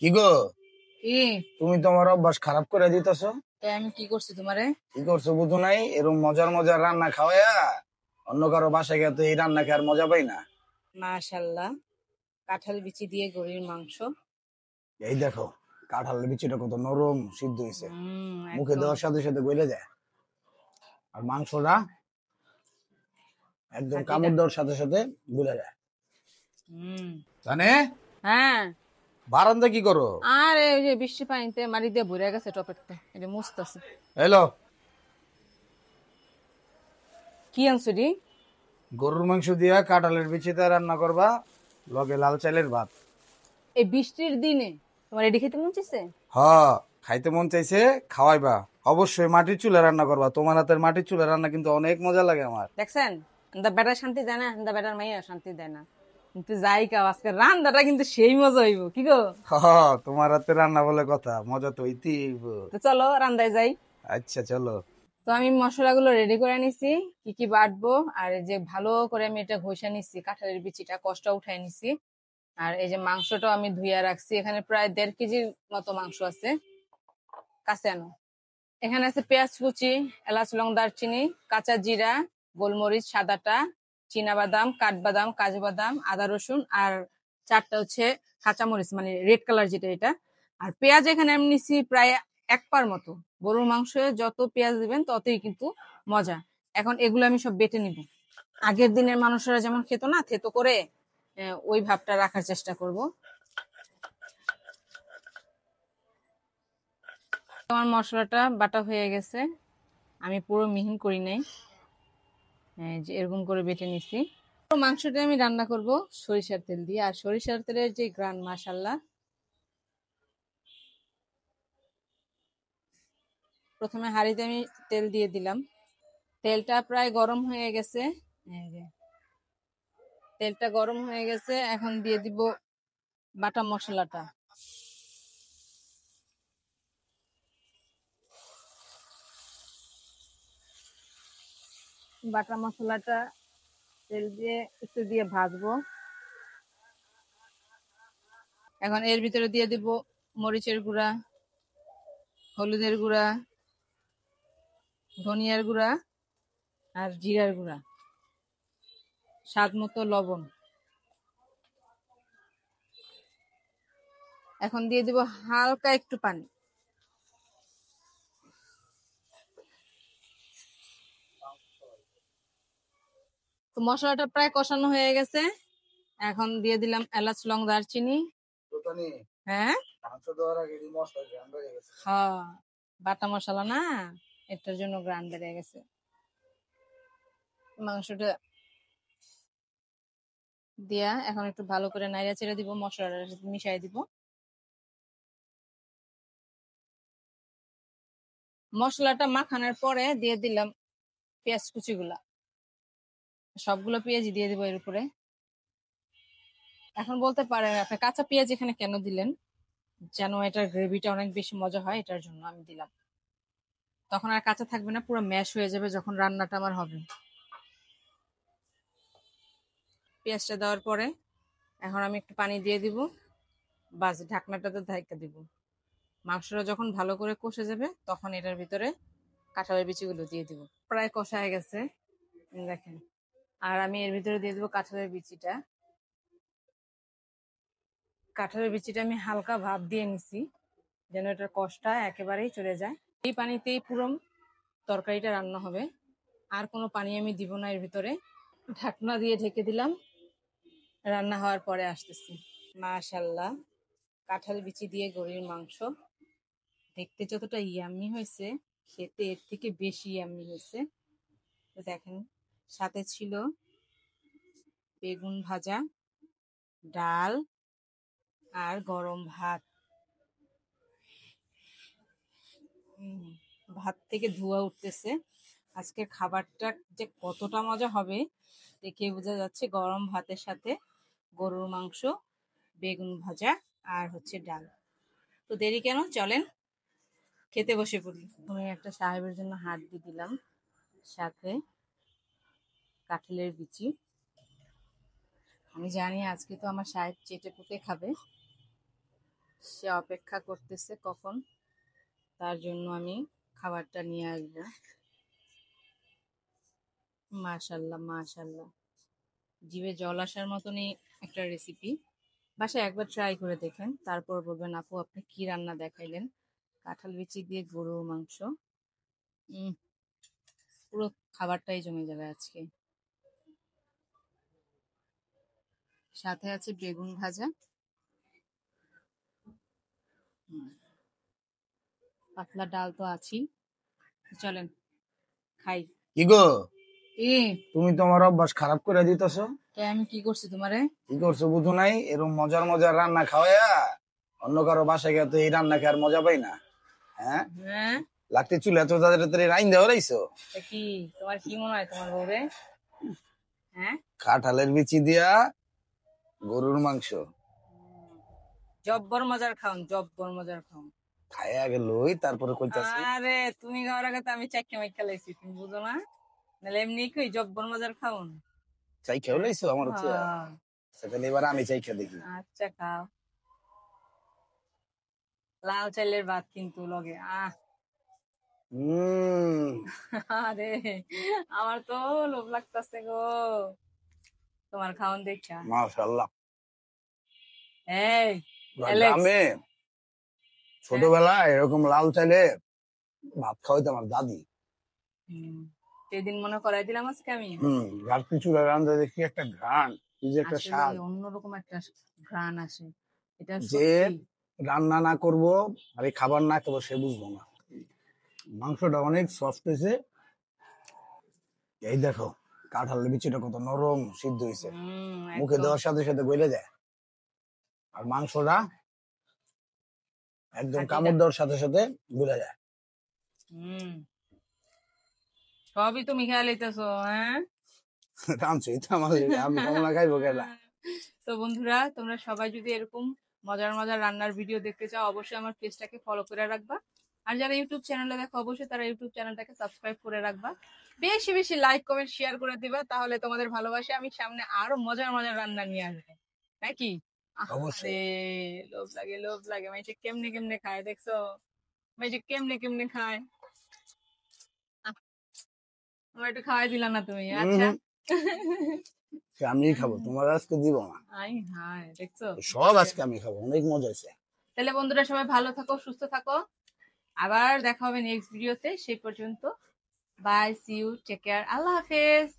কি গো, কি তুমি তোমার অভ্যাস খারাপ করে দিতেছো। তাই আমি কি করছি তোমারে? কি করছো বুঝো নাই? এরকম মজার মজার রান্না খাওয়ায়া অন্য কারো বাসায় গিয়ে তো এই রান্না খেয়ে আর মজা পাই না। মাশাআল্লাহ, কাঁঠাল বিচি দিয়ে গরুর মাংস। এই দেখো, কাঁঠালের বিচিটা কত নরম সিদ্ধ হয়েছে, মুখে একদম দেওয়ার সাথে সাথে গলে যায়। আর মাংসটা একদম হাতিটা। কামড় দেওয়ার সাথে সাথে গলে যায়। জানে হ্যাঁ, বারান্দা কি করো? আর এই যে বৃষ্টি পানিতে মাটি দিয়ে ভরে গেছে টপেরতে, এটা মুছতেছে। হ্যালো, কি আনছো দি? গরুর মাংস দিয়া কাঁঠালের বিচিতে রান্না করবা, লগে লাল চালের ভাত। এই বৃষ্টির দিনে তোমার এডি খেতে মন চাইছে? হ, খাইতে মন চাইছে, খাওয়াইবা। অবশ্যই মাটির চুলা রান্না করবা, তোমার হাতের মাটির চুলা রান্না কিন্তু অনেক মজা লাগে আমার। দেখছেন, বেটার শান্তি দেয় না, বেটার মাইয়া শান্তি দেয় না। কিন্তু যাই কাও, আজকে রান্নাটা কিন্তু সেই মজা হইব। কি গো? হ, তোমার হাতের রান্না বলে কথা, মজা তো হইতেই হইব। তো চলো রান্দায় যাই। আচ্ছা চলো। তো আমি মশলাগুলো রেডি করে নিছি, কি কি বাটবো। আর এই যে ভালো করে আমি এটা ঘষে নিছি, কাঁঠালের বিচিটা কষ্ট উঠাই নিছি। আর এই যে মাংসটাও আমি ধুইয়া রাখছি, এখানে প্রায় 1.5 কেজির মতো মাংস আছে। কাছে আনো। এখানে আছে পেঁয়াজ কুচি, এলাচ লং দারচিনি, কাঁচা জিরা, গোলমরিচ সাদাটা, চীনাবাদাম, কাঠবাদাম, কাজু বাদাম, আদা রসুন, আর 4টা হচ্ছে কাঁচামরিচ, মানে রেড কালার যেটা এটা। আর পেঁয়াজ এখানে আমি নিছি প্রায় 1 পার মতো। গরুর মাংসে যত পেঁয়াজ দিবেন ততই কিন্তু মজা। এখন এগুলো আমি সব বেটে নিব। আগের দিনের মানুষেরা যেমন খেত না, থেতো করে, ওই ভাবটা রাখার চেষ্টা করব। আমার মশলাটা বাটা হয়ে গেছে, আমি পুরো মিহিন করি নাই, যে এরকম করে বেটে নিছি। মাংসটা আমি রান্না করব সরিষার তেল দিয়ে, আর সরিষার তেলের যে গ্রান, মাশাআল্লাহ। প্রথমে হাঁড়িতে আমি তেল দিয়ে দিলাম, তেলটা প্রায় গরম হয়ে গেছে। এই যে তেলটা গরম হয়ে গেছে, এখন দিয়ে দিব বাটা মশলাটা। বাটা মশলাটা তেল দিয়ে একটু দিয়ে ভাজবো। এখন এর ভিতরে দিয়ে দিব মরিচের গুঁড়া, হলুদের গুঁড়া, ধনিয়ার গুঁড়া, আর জিরার গুঁড়া, স্বাদ মতো লবণ। এখন দিয়ে দিব হালকা একটু পানি। তো মশলাটা প্রায় কষানো হয়ে গেছে, এখন দিয়ে দিলাম এলাচ লং দারচিনি। হ্যাঁ, হ্যাঁ, বাটা মশলা না, এটার জন্য গ্রান বেড়ে গেছে। মাংসটা দিয়া এখন একটু ভালো করে নাড়িয়ে চেড়ে দিব, মশলাটার সাথে মিশাই দিব। মশলাটা মাখানোর পরে দিয়ে দিলাম পেঁয়াজ কুচিগুলা, সবগুলো পেঁয়াজই দিয়ে দিব এর উপরে। এখন বলতে পারেন আপনি কাঁচা পেঁয়াজ এখানে কেন দিলেন, যেন এটার গ্রেভিটা অনেক বেশি মজা হয়, এটার জন্য আমি দিলাম। তখন আর কাঁচা থাকবে না, পুরো ম্যাশ হয়ে যাবে যখন রান্নাটা আমার হবে। পেঁয়াজটা দেওয়ার পরে এখন আমি একটু পানি দিয়ে দিব, বাস ঢাকনাটাতে ঢাকা দিব। মাংসটা যখন ভালো করে কষে যাবে তখন এটার ভিতরে কাঁঠালের বিচিগুলো দিয়ে দিব। প্রায় কষা হয়ে গেছে দেখেন। আর আমি এর ভিতরে দিয়ে দিব কাঁঠালের বিচিটা। কাঁঠালের বিচিটা আমি হালকা ভাপ দিয়ে নিছি, যেন এটার কষটা একেবারেই চলে যায়। এই পানিতেই পুরো তরকারিটা রান্না হবে, আর কোনো পানি আমি দিব না এর ভিতরে। ঢাকনা দিয়ে ঢেকে দিলাম, রান্না হওয়ার পরে আসতেছি। মাশাআল্লাহ, কাঁঠাল বিচি দিয়ে গরুর মাংস দেখতে যতটা ইয়াম্মি হয়েছে, খেতে এর থেকে বেশি ইয়াম্মি হয়েছে। তো দেখেন, সাথে ছিল বেগুন ভাজা, ডাল, আর গরম ভাত। ভাত থেকে ধোঁয়া উঠতেছে। আজকের খাবারটা যে কতটা মজা হবে দেখে বোঝা যাচ্ছে। গরম ভাতের সাথে গরুর মাংস, বেগুন ভাজা, আর হচ্ছে ডাল। তো দেরি কেন, চলেন খেতে বসে পড়ি। আমি একটা সাহেবের জন্য হাত দিয়ে দিলাম, সাথে কাঁঠালের বিচি। আমি জানি আজকে তো আমার সাহেব চেটে পুটে খাবে, সে অপেক্ষা করতেছে কখন তার জন্য আমি খাবারটা নিয়ে আসবো। মাশাল্লাহ মাশাল্লাহ, জিভে জল আসার মতনই একটা রেসিপি। বাসায় একবার ট্রাই করে দেখেন, তারপর বলবেন আপু আপনি কি রান্না দেখাইলেন। কাঁঠাল বিচি দিয়ে গরুর মাংস, উম পুরো খাবারটাই জমে যাবে আজকে। সাথে আছে বেগুন ভাজা, পাতলা ডাল তো আছেই। চলেন খাই। কি গো, এ তুমি তোমার অভ্যাস খারাপ করে দিতেছো। আমি কি করছি তোমারে? কি করছো বুঝো নাই? এরকম মজার মজার রান্না খাওয়াইয়া অন্য কারো বাসায় গিয়ে তো এই রান্না খাওয়ার মজা পাই না। হ্যাঁ, হ্যাঁ, লাকড়ি চুলে তো তাদের রাইন দেওয়া রাইছো। তা কি তোমার কি মনে হয় তোমার বউরে? হ্যাঁ, কাঁঠালের বিচি দিয়া গরুর মাংস জব্বর মজার খাওন, জব্বর মজার খাওন। খাইয়া আগে লই, তারপরে কইতাছি। আরে তুমি খাওয়ার আগে তো আমি চাক্কা মাইকা লাইছি, তুমি বুঝো না? নাহলে এমনি কই জব্বর মজার খাওন। চাই খেয়ে লাইছো আমার হচ্ছে। হ্যাঁ, তাহলে এবার আমি চাই খেয়ে দেখি। আচ্ছা খাও। লাল চালের ভাত কিন্তু লগে হম, আরে আমার তো লোভ লাগতাছে গো তোমার খাওন দেখা। মাশাআল্লাহ। এই অ্যালেক্স, গ্রামে ছোটবেলায় এরকম লাল চাইলে ভাত খাওয়াইতো আমার দাদি। সেদিন মনে করাই দিলাম আজকে আমি। লাকড়ি চুলা রান্না দেখি একটা ঘ্রাণ, কি যে একটা স্বাদ। আসলে অন্যরকম একটা ঘ্রাণ আসে, এটা যে সত্যি। রান্না না করব আর এই খাবার না খাবো সে বুঝবো না। মাংসটা অনেক সফট হয়েছে। এই দেখো কাঁঠালের বিচিটা কত নরম সিদ্ধ হয়েছে, মুখে একদম। দেওয়ার সাথে সাথে গলে যায়। আর মাংসটা একদম খাঁটি কামড় দেওয়ার সাথে সাথে গলে যায়। সবই তুমি খেয়াল লইতেছো, হ্যাঁ? রামচই তো আমাদের, আমি কমলা খাইবো কেলা। তো বন্ধুরা, তোমরা সবাই যদি এরকম মজার মজার রান্নার ভিডিও দেখতে চাও অবশ্যই আমার পেজটাকে ফলো করে রাখবা। আর যারা ইউটিউব চ্যানেলে দেখো অবশ্যই তারা ইউটিউব চ্যানেলটাকে সাবস্ক্রাইব করে রাখবা। বেশি বেশি লাইক কমেন্ট শেয়ার করে দিবা, তাহলে তোমাদের ভালোবাসে আমি সামনে আরো মজার মজার রান্না নিয়ে আসবো, নাকি? অবশ্যই। আরে লোভ লাগে লোভ লাগে, মাইছে কেমনে কেমনে খায় দেখছো? মাইছে কেমনে কেমনে খায়। আমার একটু খাওয়াই দিলা না তুমি, আচ্ছা। আমি খাবো, তোমার আজকে দিব না। আই হায়, দেখছো? সব আজকে আমি খাবো, অনেক মজা হয়েছে। তাহলে বন্ধুরা সবাই ভালো থাকো, সুস্থ থাকো, আবার দেখা হবে নেক্সট ভিডিওতে। সেই পর্যন্ত bye, see you, take care, আল্লাহ হাফেজ।